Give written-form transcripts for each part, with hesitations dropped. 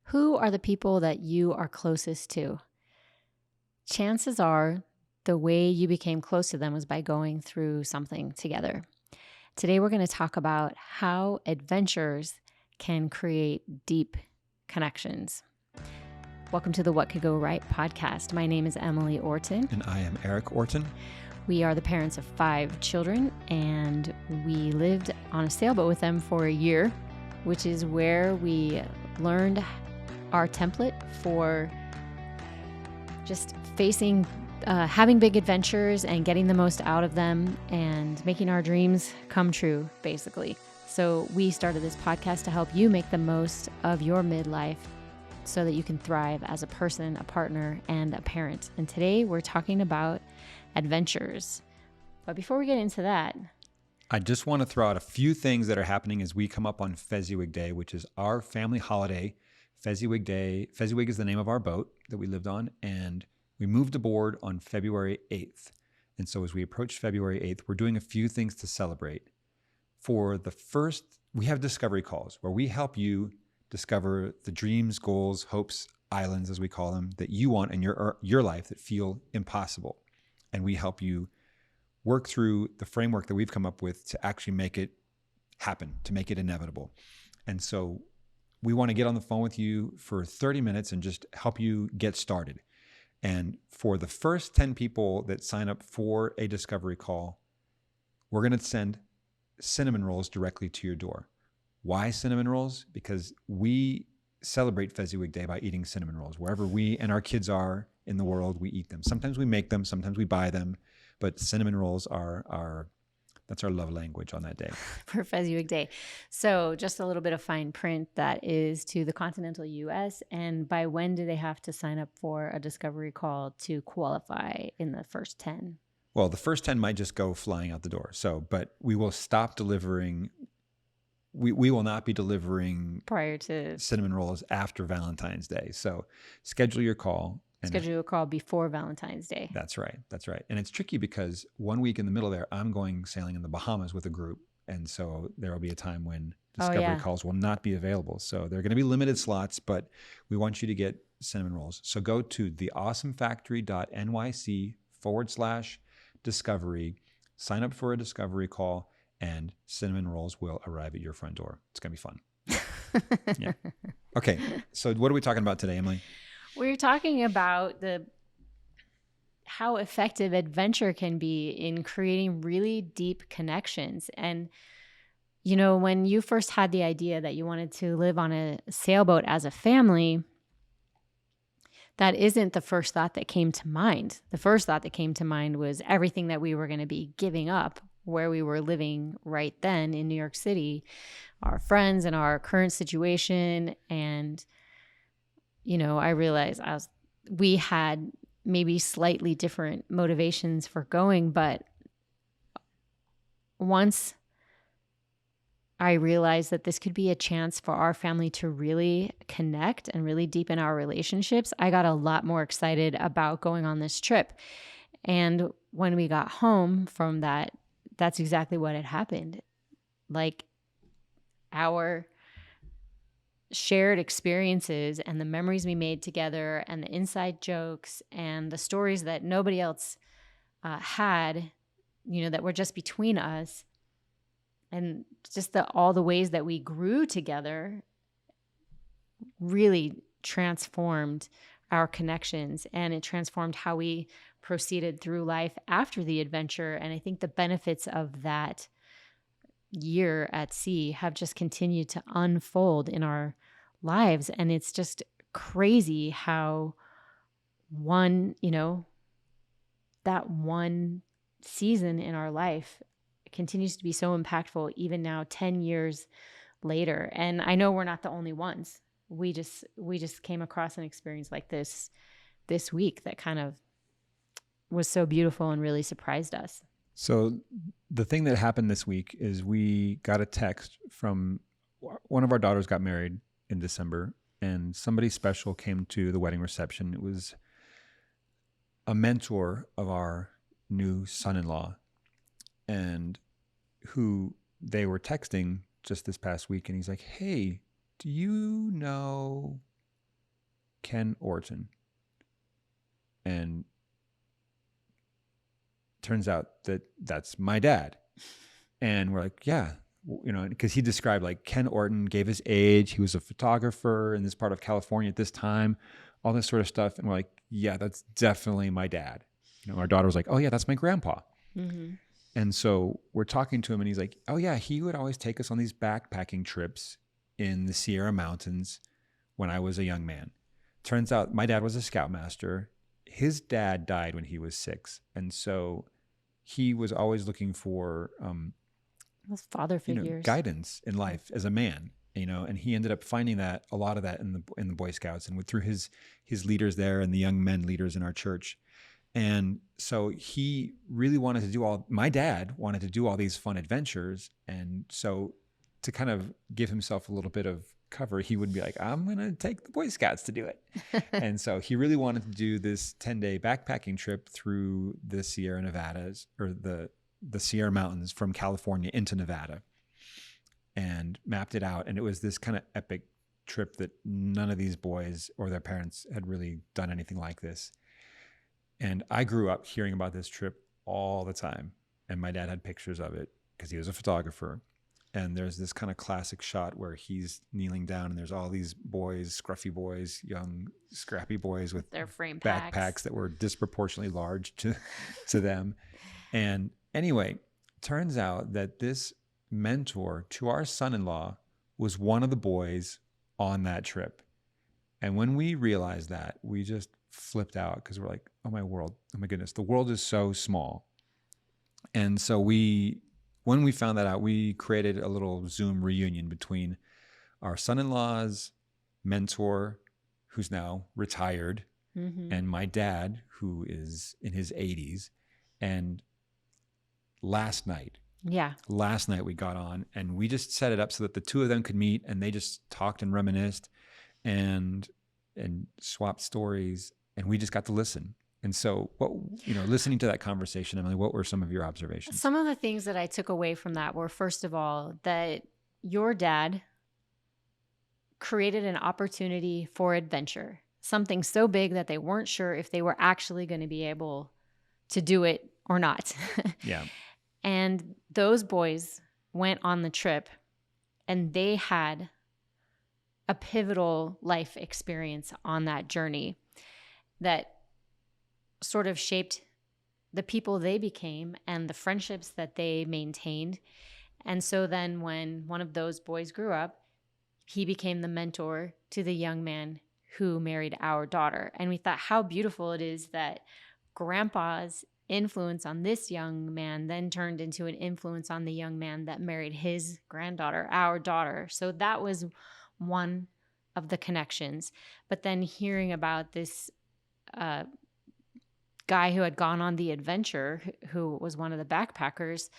Who are the people that you are closest to? Chances are the way you became close to them was by going through something together. Today, we're going to talk about how adventures can create deep connections. Welcome to the What Could Go Right podcast. My name is Emily Orton. And I am Erik Orton. We are the parents of 5 children, and we lived on a sailboat with them for a year, which is where we learned our template for just facing, having big adventures and getting the most out of them and making our dreams come true, basically. So we started this podcast to help you make the most of your midlife so that you can thrive as a person, a partner, and a parent. And today we're talking about adventures. But before we get into that, I just want to throw out a few things that are happening as we come up on Fezziwig Day, which is our family holiday. Fezziwig Day. Fezziwig is the name of our boat that we lived on, and we moved aboard on February 8th. And so as we approach February 8th, we're doing a few things to celebrate. For the first, we have discovery calls where we help you discover the dreams, goals, hopes, islands, as we call them, that you want in your life that feel impossible. And we help you work through the framework that we've come up with to actually make it happen, to make it inevitable. And so we want to get on the phone with you for 30 minutes and just help you get started. And for the first 10 people that sign up for a discovery call, we're going to send cinnamon rolls directly to your door. Why cinnamon rolls? Because we celebrate Fezziwig Day by eating cinnamon rolls. Wherever we and our kids are in the world, we eat them. Sometimes we make them, sometimes we buy them, but cinnamon rolls that's our love language on that day. for Fezziwig Day. So just a little bit of fine print that is to the continental U.S. And by when do they have to sign up for a discovery call to qualify in the first 10? Well, the first 10 might just go flying out the door. But we will stop delivering. We will not be delivering prior to cinnamon rolls after Valentine's Day. So schedule your call. Schedule a call before Valentine's Day. That's right. And it's tricky because 1 week in the middle there, I'm going sailing in the Bahamas with a group. And so there will be a time when discovery calls will not be available. So there are going to be limited slots, but we want you to get cinnamon rolls. So go to theawesomefactory.nyc/discovery, sign up for a discovery call, and cinnamon rolls will arrive at your front door. It's going to be fun. Yeah. Okay. So what are we talking about today, Emily? We're talking about how effective adventure can be in creating really deep connections. And, you know, when you first had the idea that you wanted to live on a sailboat as a family, that isn't the first thought that came to mind. The first thought that came to mind was everything that we were going to be giving up where we were living right then in New York City, our friends and our current situation. And you know, I realized we had maybe slightly different motivations for going, but once I realized that this could be a chance for our family to really connect and really deepen our relationships, I got a lot more excited about going on this trip. And when we got home from that, that's exactly what had happened. Like our shared experiences and the memories we made together and the inside jokes and the stories that nobody else had, you know, that were just between us, and just all the ways that we grew together really transformed our connections, and it transformed how we proceeded through life after the adventure. And I think the benefits of that year at sea have just continued to unfold in our lives. And it's just crazy how that one season in our life continues to be so impactful even now 10 years later. And I know we're not the only ones. We just came across an experience like this week that kind of was so beautiful and really surprised us. So the thing that happened this week is we got a text from one of our daughters got married in December, and somebody special came to the wedding reception. It was a mentor of our new son-in-law, and who they were texting just this past week. And he's like, hey, do you know Ken Orton. And turns out that that's my dad. And we're like, yeah, because he described like Ken Orton, gave his age. He was a photographer in this part of California at this time, all this sort of stuff. And we're like, yeah, that's definitely my dad. Our daughter was like, oh yeah, that's my grandpa. Mm-hmm. And so we're talking to him and he's like, oh yeah, he would always take us on these backpacking trips in the Sierra Mountains when I was a young man. Turns out my dad was a scoutmaster. His dad died when he was 6. And so he was always looking for, Those father figures. guidance in life as a man, and he ended up finding a lot of that in the Boy Scouts and through his leaders there and the young men leaders in our church. And so he really wanted to do my dad wanted to do all these fun adventures. And so to kind of give himself a little bit of cover, he would be like, I'm going to take the Boy Scouts to do it. And so he really wanted to do this 10-day backpacking trip through the Sierra Nevadas, or the Sierra Mountains from California into Nevada, and mapped it out. And it was this kind of epic trip that none of these boys or their parents had really done anything like this. And I grew up hearing about this trip all the time. And my dad had pictures of it because he was a photographer. And there's this kind of classic shot where he's kneeling down and there's all these boys, scruffy boys, young, scrappy boys with their frame backpacks that were disproportionately large to them. And anyway, turns out that this mentor to our son-in-law was one of the boys on that trip. And when we realized that, we just flipped out because we're like, oh my goodness, the world is so small. And so when we found that out, we created a little Zoom reunion between our son-in-law's mentor, who's now retired, mm-hmm. and my dad, who is in his 80s. And last night we got on and we just set it up so that the two of them could meet, and they just talked and reminisced and swapped stories, and we just got to listen. And so, listening to that conversation, Emily, what were some of your observations? Some of the things that I took away from that were, first of all, that your dad created an opportunity for adventure, something so big that they weren't sure if they were actually going to be able to do it or not. Yeah. And those boys went on the trip, and they had a pivotal life experience on that journey that sort of shaped the people they became and the friendships that they maintained. And so then when one of those boys grew up, he became the mentor to the young man who married our daughter. And we thought how beautiful it is that grandpa's influence on this young man then turned into an influence on the young man that married his granddaughter, our daughter. So that was one of the connections. But then hearing about this guy who had gone on the adventure, who was one of the backpackers,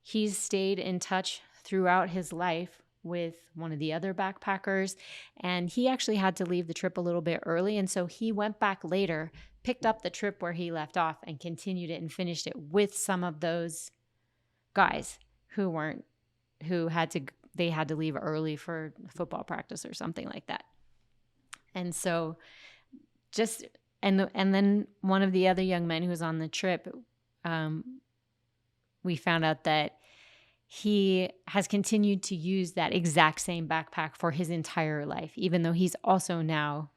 he's stayed in touch throughout his life with one of the other backpackers, and he actually had to leave the trip a little bit early, and so he went back later, picked up the trip where he left off, and continued it and finished it with some of those guys who had to leave early for football practice or something like that. And so just and then one of the other young men who was on the trip, we found out that he has continued to use that exact same backpack for his entire life, even though he's also now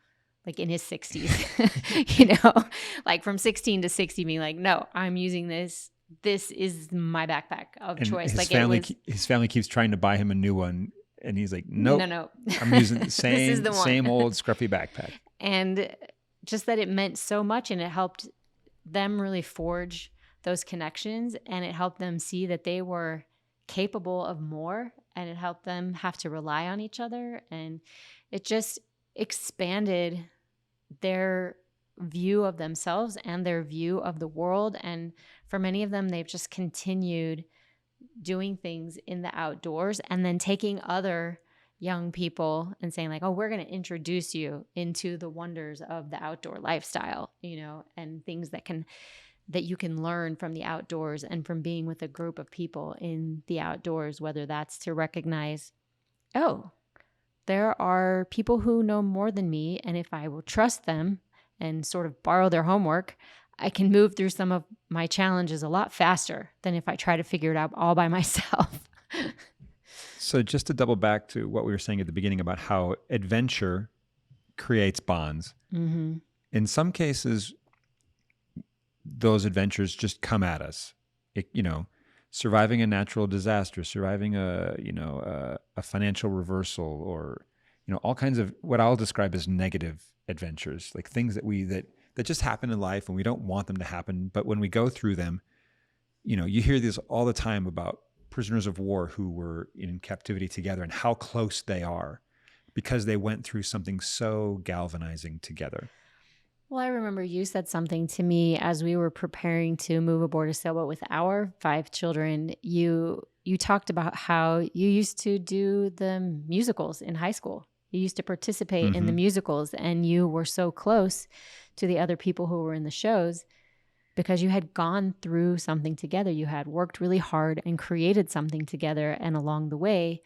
like in his 60s, like from 16 to 60, being like, no, I'm using this. This is my backpack of choice. His family keeps trying to buy him a new one, and he's like, nope, no. I'm using the same old scruffy backpack. And just that it meant so much, and it helped them really forge those connections, and it helped them see that they were capable of more, and it helped them have to rely on each other, and it just expanded their view of themselves and their view of the world. And for many of them, they've just continued doing things in the outdoors, and then taking other young people and saying like, oh, we're going to introduce you into the wonders of the outdoor lifestyle, and things that you can learn from the outdoors and from being with a group of people in the outdoors, whether that's to recognize, oh, there are people who know more than me. And if I will trust them and sort of borrow their homework, I can move through some of my challenges a lot faster than if I try to figure it out all by myself. So just to double back to what we were saying at the beginning about how adventure creates bonds. Mm-hmm. In some cases, those adventures just come at us. Surviving a natural disaster, surviving a financial reversal, or all kinds of what I'll describe as negative adventures, like things that just happen in life and we don't want them to happen. But when we go through them, you hear this all the time about prisoners of war who were in captivity together and how close they are because they went through something so galvanizing together. Well, I remember you said something to me as we were preparing to move aboard a sailboat with our 5 children. You talked about how you used to do the musicals in high school. You used to participate in the musicals, and you were so close to the other people who were in the shows because you had gone through something together. You had worked really hard and created something together. And along the way,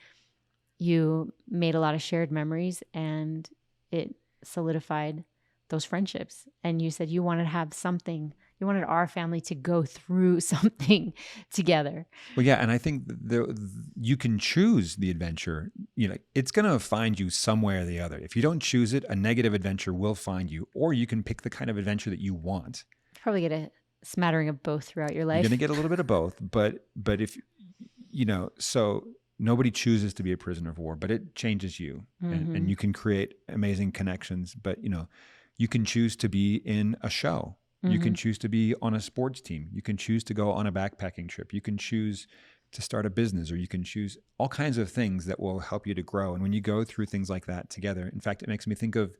you made a lot of shared memories, and it solidified those friendships. And you said you wanted to have something, you wanted our family to go through something together. Well, yeah. And I think you can choose the adventure. It's going to find you some way or the other. If you don't choose it, a negative adventure will find you, or you can pick the kind of adventure that you want. Probably get a smattering of both throughout your life. You're going to get a little bit of both, but if, so nobody chooses to be a prisoner of war, but it changes you, and you can create amazing connections. But, you can choose to be in a show. You can choose to be on a sports team. You can choose to go on a backpacking trip. You can choose to start a business, or you can choose all kinds of things that will help you to grow. And when you go through things like that together, in fact, it makes me think of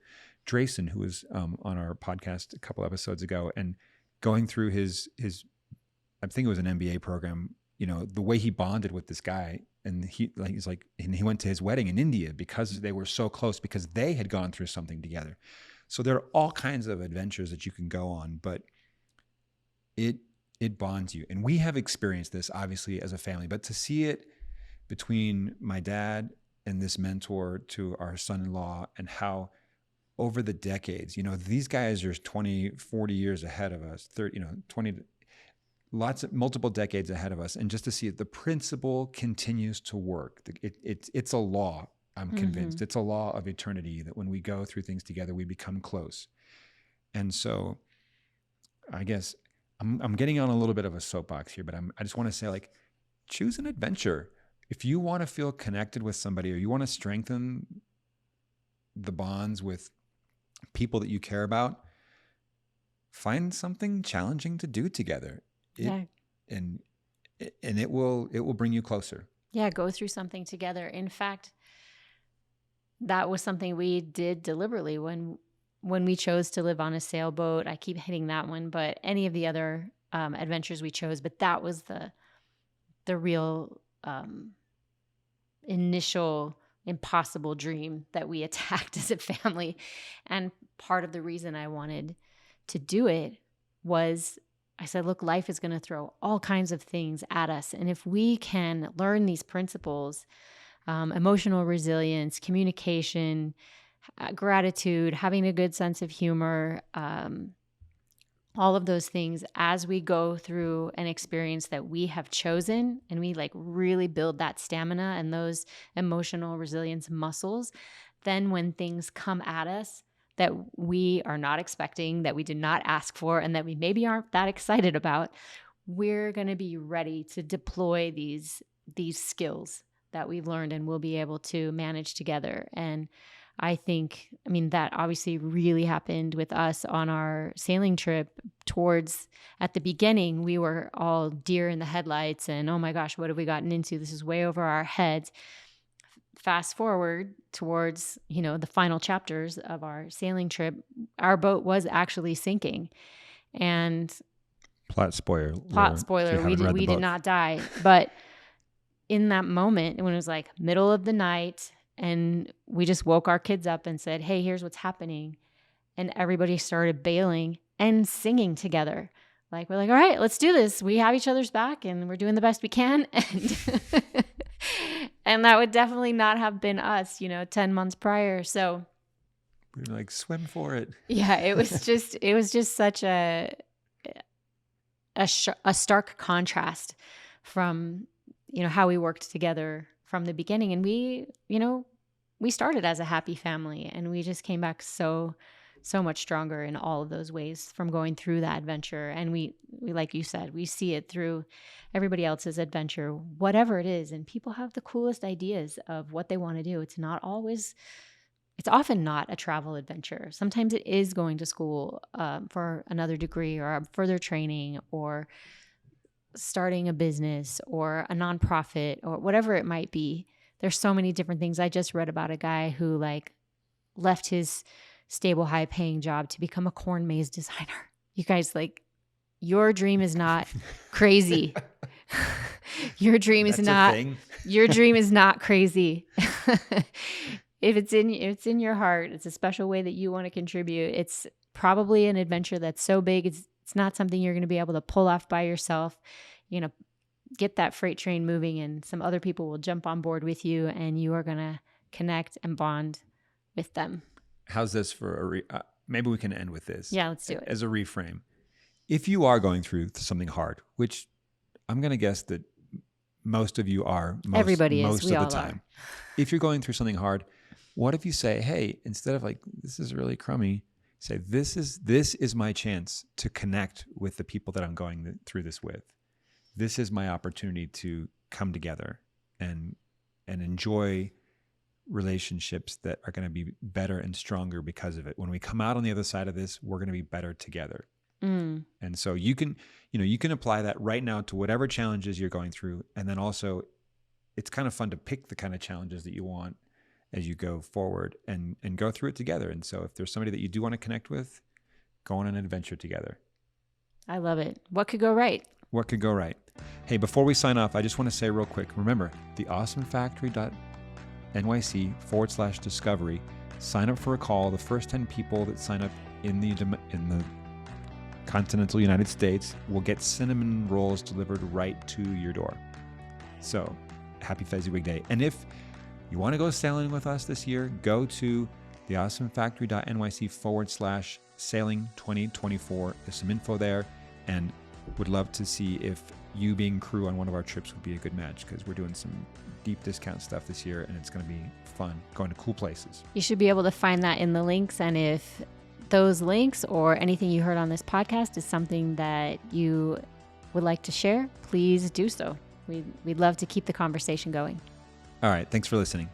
Drayson, who was on our podcast a couple episodes ago, and going through his I think it was an MBA program, the way he bonded with this guy. And he went to his wedding in India because they were so close, because they had gone through something together. So there are all kinds of adventures that you can go on, but it bonds you. And we have experienced this obviously as a family, but to see it between my dad and this mentor to our son-in-law, and how over the decades, these guys are 20, 40 years ahead of us, 30, 20, multiple decades ahead of us. And just to see it, the principle continues to work. It's a law. I'm convinced it's a law of eternity that when we go through things together, we become close. And so I guess I'm getting on a little bit of a soapbox here, but I just want to say, choose an adventure. If you want to feel connected with somebody, or you want to strengthen the bonds with people that you care about, find something challenging to do together. And it will bring you closer. Yeah, go through something together. In fact, that was something we did deliberately when we chose to live on a sailboat. I keep hitting that one, but any of the other adventures we chose, but that was the real initial impossible dream that we attacked as a family. And part of the reason I wanted to do it was, I said, look, life is going to throw all kinds of things at us. And if we can learn these principles, emotional resilience, communication, gratitude, having a good sense of humor, all of those things as we go through an experience that we have chosen, and we really build that stamina and those emotional resilience muscles, then when things come at us that we are not expecting, that we did not ask for, and that we maybe aren't that excited about, we're going to be ready to deploy these skills that we've learned and we'll be able to manage together. And I think, that obviously really happened with us on our sailing trip. At the beginning, we were all deer in the headlights and, oh my gosh, what have we gotten into? This is way over our heads. Fast forward towards, the final chapters of our sailing trip, our boat was actually sinking. And plot spoiler, we did not die. But in that moment, when it was middle of the night, and we just woke our kids up and said, hey, here's what's happening. And everybody started bailing and singing together. We're all right, let's do this. We have each other's back and we're doing the best we can. And that would definitely not have been us, 10 months prior. So we were like, swim for it. yeah, it was just such a stark contrast from, how we worked together from the beginning. And we started as a happy family, and we just came back so much stronger in all of those ways from going through that adventure. And we, like you said, we see it through everybody else's adventure, whatever it is. And people have the coolest ideas of what they want to do. It's often not a travel adventure. Sometimes it is going to school for another degree or a further training, or starting a business or a nonprofit or whatever it might be. There's so many different things. I just read about a guy who left his stable, high paying job to become a corn maze designer. You guys, your dream is not crazy. Your dream is not, your dream is not crazy. If it's in your heart, it's a special way that you want to contribute. It's probably an adventure that's so big. It's not something you're going to be able to pull off by yourself. Get that freight train moving, and some other people will jump on board with you, and you are going to connect and bond with them. How's this for maybe we can end with this. Yeah, let's do it. As a reframe. If you are going through something hard, which I'm going to guess that most of you are, everybody most is. of the time. If you're going through something hard, what if you say, hey, instead of this is really crummy, say, this is my chance to connect with the people that I'm going through this with. This is my opportunity to come together and enjoy relationships that are going to be better and stronger because of it. When we come out on the other side of this, we're going to be better together. And so you can apply that right now to whatever challenges you're going through. And then also it's kind of fun to pick the kind of challenges that you want as you go forward and go through it together. And so if there's somebody that you do want to connect with, go on an adventure together. I love it. What could go right? What could go right? Hey, before we sign off, I just want to say real quick, remember, theawesomefactory.nyc/discovery. Sign up for a call. The first 10 people that sign up in the continental United States will get cinnamon rolls delivered right to your door. So happy Fezziwig Day. And if you want to go sailing with us this year, go to theawesomefactory.nyc/sailing 2024. There's some info there, and would love to see if you being crew on one of our trips would be a good match, because we're doing some deep discount stuff this year, and it's going to be fun going to cool places. You should be able to find that in the links. And if those links or anything you heard on this podcast is something that you would like to share, please do so. We'd love to keep the conversation going. All right. Thanks for listening.